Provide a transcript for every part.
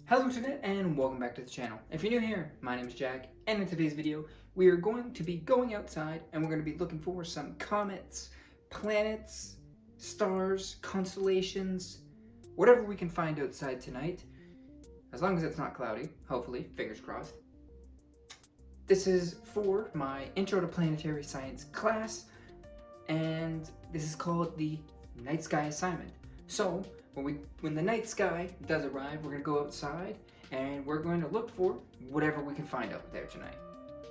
Hello Internet and welcome back to the channel. If you're new here, my name is Jack, and in today's video we are going to be going outside and we're going to be looking for some comets, planets, stars, constellations, whatever we can find outside tonight, as long as it's not cloudy, hopefully, fingers crossed. This is for my Intro to Planetary Science class, and this is called the Night Sky Assignment. So when the night sky does arrive, we're going to go outside and we're going to look for whatever we can find out there tonight.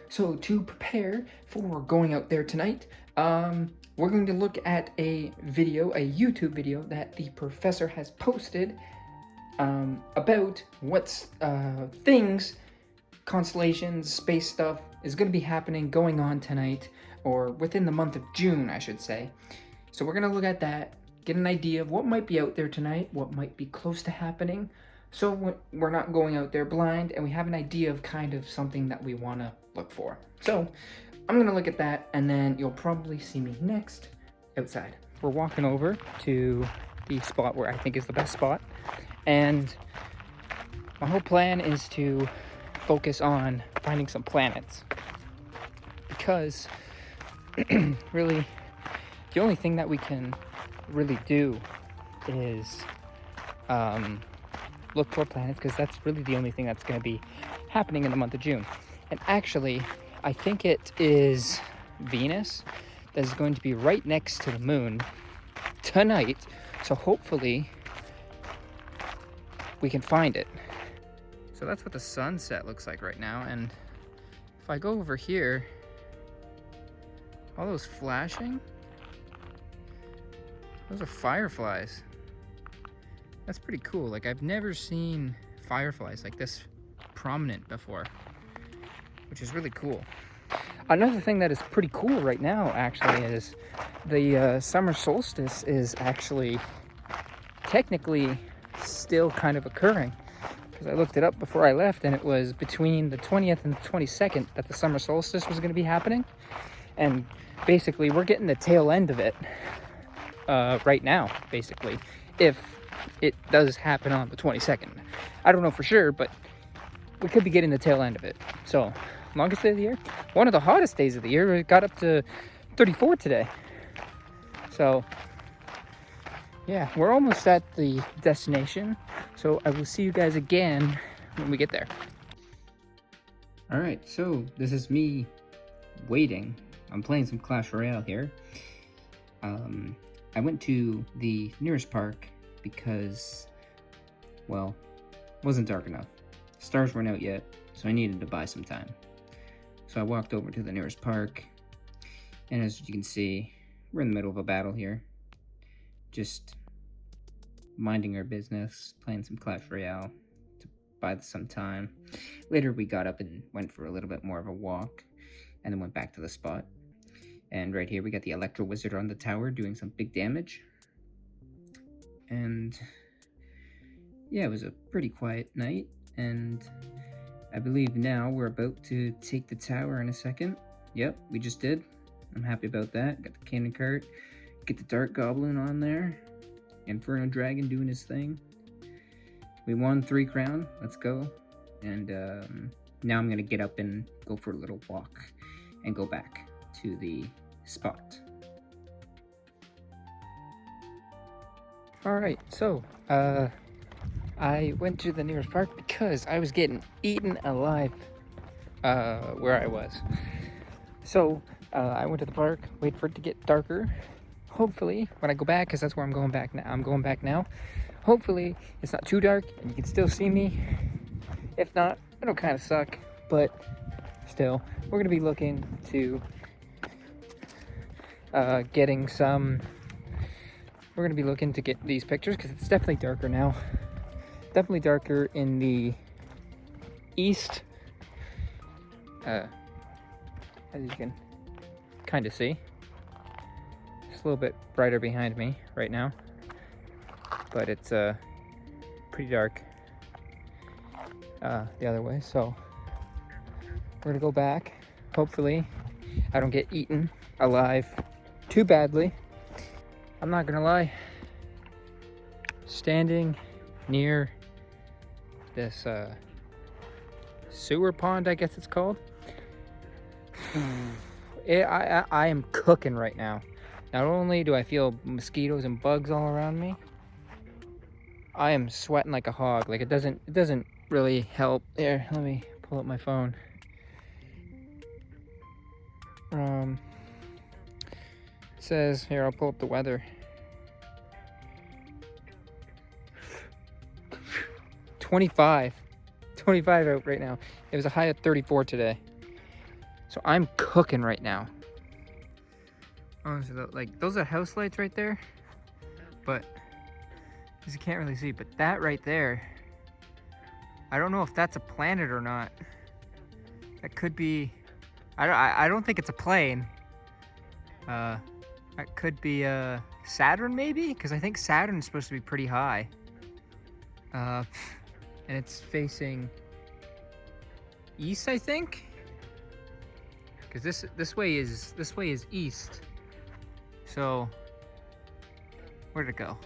So to prepare for going out there tonight, we're going to look at a YouTube video that the professor has posted about what's things, constellations, space stuff is going to be happening, going on tonight, or within the month of June, I should say. So we're going to look at that, get an idea of what might be out there tonight, what might be close to happening, so we're not going out there blind, and we have an idea of kind of something that we want to look for. So I'm going to look at that, and then you'll probably see me next outside. We're walking over to the spot where I think is the best spot, and my whole plan is to focus on finding some planets, because really the only thing that we can really do is look for planets, because that's really the only thing that's going to be happening in the month of June. And actually, I think it is Venus that is going to be right next to the moon tonight, so hopefully we can find it. So that's what the sunset looks like right now, and if I go over here, all those flashing, those are fireflies. That's pretty cool. Like, I've never seen fireflies like this prominent before, which is really cool. Another thing that is pretty cool right now, actually, is the summer solstice is actually technically still kind of occurring. Because I looked it up before I left, and it was between the 20th and the 22nd that the summer solstice was going to be happening. And basically, we're getting the tail end of it right now, basically, if it does happen on the 22nd. I don't know for sure, but we could be getting the tail end of it. So, longest day of the year, one of the hottest days of the year. It got up to 34 today. So, yeah, we're almost at the destination. So I will see you guys again when we get there. All right, so this is me waiting. I'm playing some Clash Royale here. I went to the nearest park because, well, it wasn't dark enough. Stars weren't out yet, so I needed to buy some time. So I walked over to the nearest park, and as you can see, we're in the middle of a battle here. Just minding our business, playing some Clash Royale to buy some time. Later we got up and went for a little bit more of a walk, and then went back to the spot. And right here we got the Electro Wizard on the tower doing some big damage. And yeah, it was a pretty quiet night, and I believe now we're about to take the tower in a second. Yep, we just did. I'm happy about that. Got the cannon cart, get the Dark Goblin on there, Inferno Dragon doing his thing. We won 3 crown. Let's go. And now I'm gonna get up and go for a little walk and go back to the spot. All right, so I went to the nearest park because I was getting eaten alive where I was. So I went to the park, wait for it to get darker. Hopefully, when I go back, because that's where I'm going back now. Hopefully, it's not too dark and you can still see me. If not, it'll kind of suck, but still, we're going to be looking to we're going to be looking to get these pictures, because it's definitely darker now. Definitely darker in the east, as you can kind of see. It's a little bit brighter behind me right now, but it's pretty dark the other way. So we're gonna go back. Hopefully I don't get eaten alive too badly. I'm not gonna lie, standing near this sewer pond, I guess it's called. I am cooking right now. Not only do I feel mosquitoes and bugs all around me, I am sweating like a hog. Like it doesn't really help. There, let me pull up my phone. It says here, I'll pull up the weather. 25 out right now. It was a high of 34 today. So I'm cooking right now. Honestly, like those are house lights right there, but because you can't really see, but that right there, I don't know if that's a planet or not. That could be, I don't think it's a plane. That could be Saturn maybe, because I think Saturn is supposed to be pretty high. And it's facing east, I think, because this way is east. So where'd it go?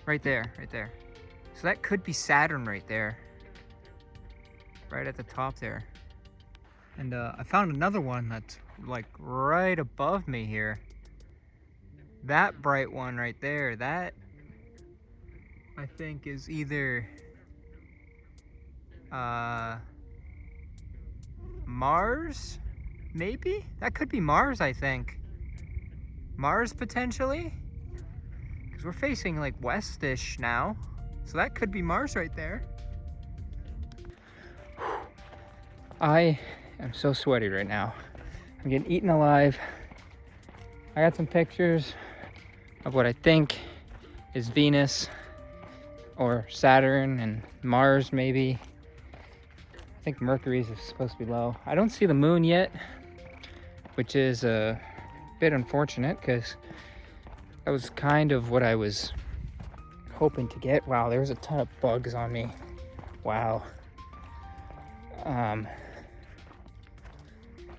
Right there. So that could be Saturn right there, right at the top there. And I found another one that's like right above me here. That bright one right there, that I think is either Mars, maybe? That could be Mars, I think. Mars potentially? Because we're facing like westish now. So that could be Mars right there. I am so sweaty right now. I'm getting eaten alive. I got some pictures of what I think is Venus or Saturn and Mars maybe. I think Mercury's is supposed to be low. I don't see the moon yet, which is a bit unfortunate because that was kind of what I was hoping to get. Wow, there's a ton of bugs on me. Wow.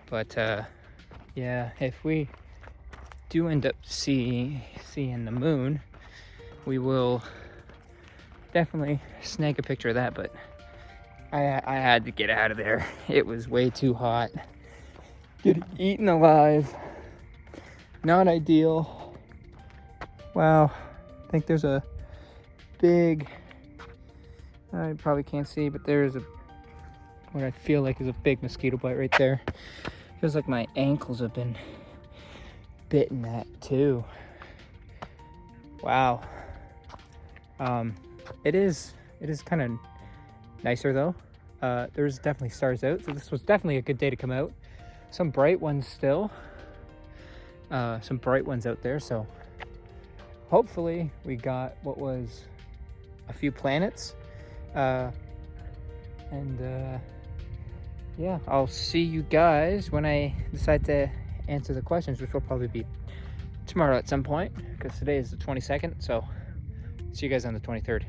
But yeah, if we do end up seeing the moon, we will definitely snag a picture of that. But I had to get out of there. It was way too hot. Getting eaten alive. Not ideal. Wow, I think there's a big, I probably can't see, but there's what I feel like is a big mosquito bite right there. Feels like my ankles have been bitten at too. Wow. It is kind of nicer though. There's definitely stars out, so this was definitely a good day to come out. Some bright ones still. Some bright ones out there, so hopefully we got what was a few planets. Yeah, I'll see you guys when I decide to answer the questions, which will probably be tomorrow at some point, because today is the 22nd, so see you guys on the 23rd.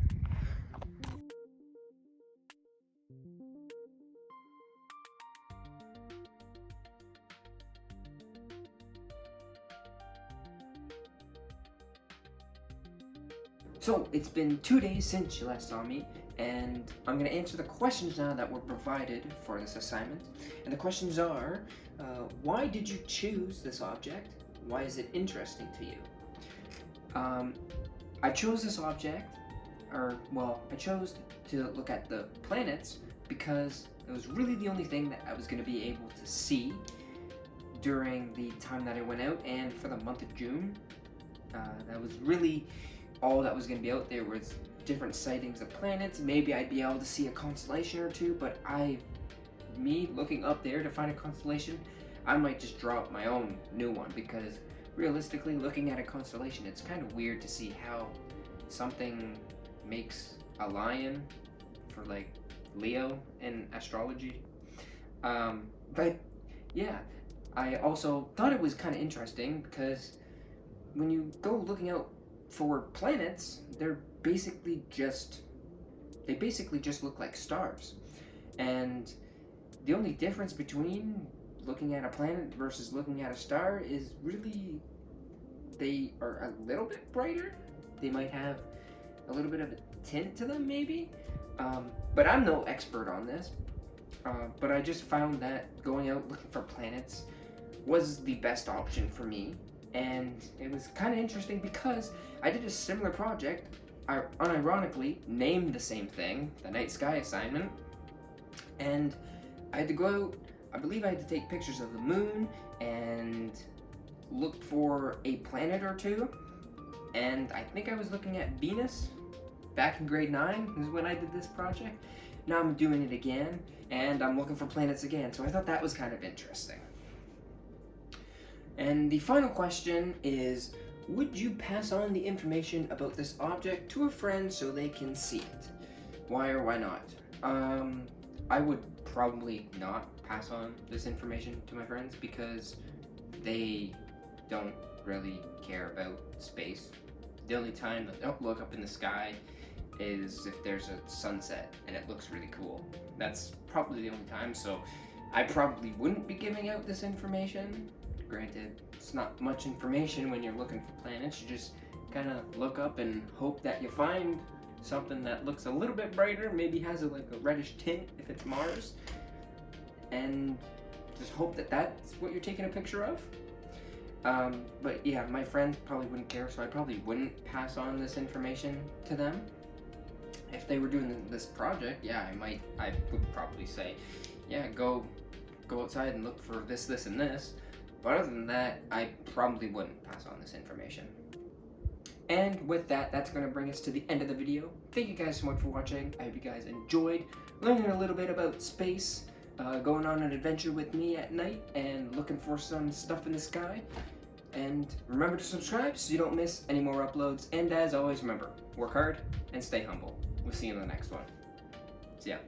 So, it's been 2 days since you last saw me, and I'm going to answer the questions now that were provided for this assignment. And the questions are, why did you choose this object? Why is it interesting to you? I chose this object, I chose to look at the planets because it was really the only thing that I was going to be able to see during the time that I went out, and for the month of June. That was really all that was going to be out there, was different sightings of planets. Maybe I'd be able to see a constellation or two, but me looking up there to find a constellation, I might just draw up my own new one, because realistically, looking at a constellation, it's kind of weird to see how something makes a lion for like Leo in astrology. But yeah, I also thought it was kind of interesting because when you go looking out for planets, they basically just look like stars. And the only difference between looking at a planet versus looking at a star is really they are a little bit brighter. They might have a little bit of a tint to them, maybe. But I'm no expert on this. But I just found that going out looking for planets was the best option for me. And it was kind of interesting because I did a similar project, I unironically named the same thing, the night sky assignment, and I had to go out, I believe I had to take pictures of the moon and look for a planet or two, and I think I was looking at Venus back in grade 9 is when I did this project. Now I'm doing it again, and I'm looking for planets again, so I thought that was kind of interesting. And the final question is, would you pass on the information about this object to a friend so they can see it? Why or why not? I would probably not pass on this information to my friends because they don't really care about space. The only time that they'll look up in the sky is if there's a sunset and it looks really cool. That's probably the only time, so I probably wouldn't be giving out this information. Granted, it's not much information when you're looking for planets. You just kind of look up and hope that you find something that looks a little bit brighter, maybe has like a reddish tint if it's Mars, and just hope that that's what you're taking a picture of. But yeah, my friends probably wouldn't care, so I probably wouldn't pass on this information to them. If they were doing this project, yeah, I would probably say, yeah, go outside and look for this, this, and this. But other than that, I probably wouldn't pass on this information. And with that, that's going to bring us to the end of the video. Thank you guys so much for watching. I hope you guys enjoyed learning a little bit about space, going on an adventure with me at night, and looking for some stuff in the sky. And remember to subscribe so you don't miss any more uploads. And as always, remember, work hard and stay humble. We'll see you in the next one. See ya.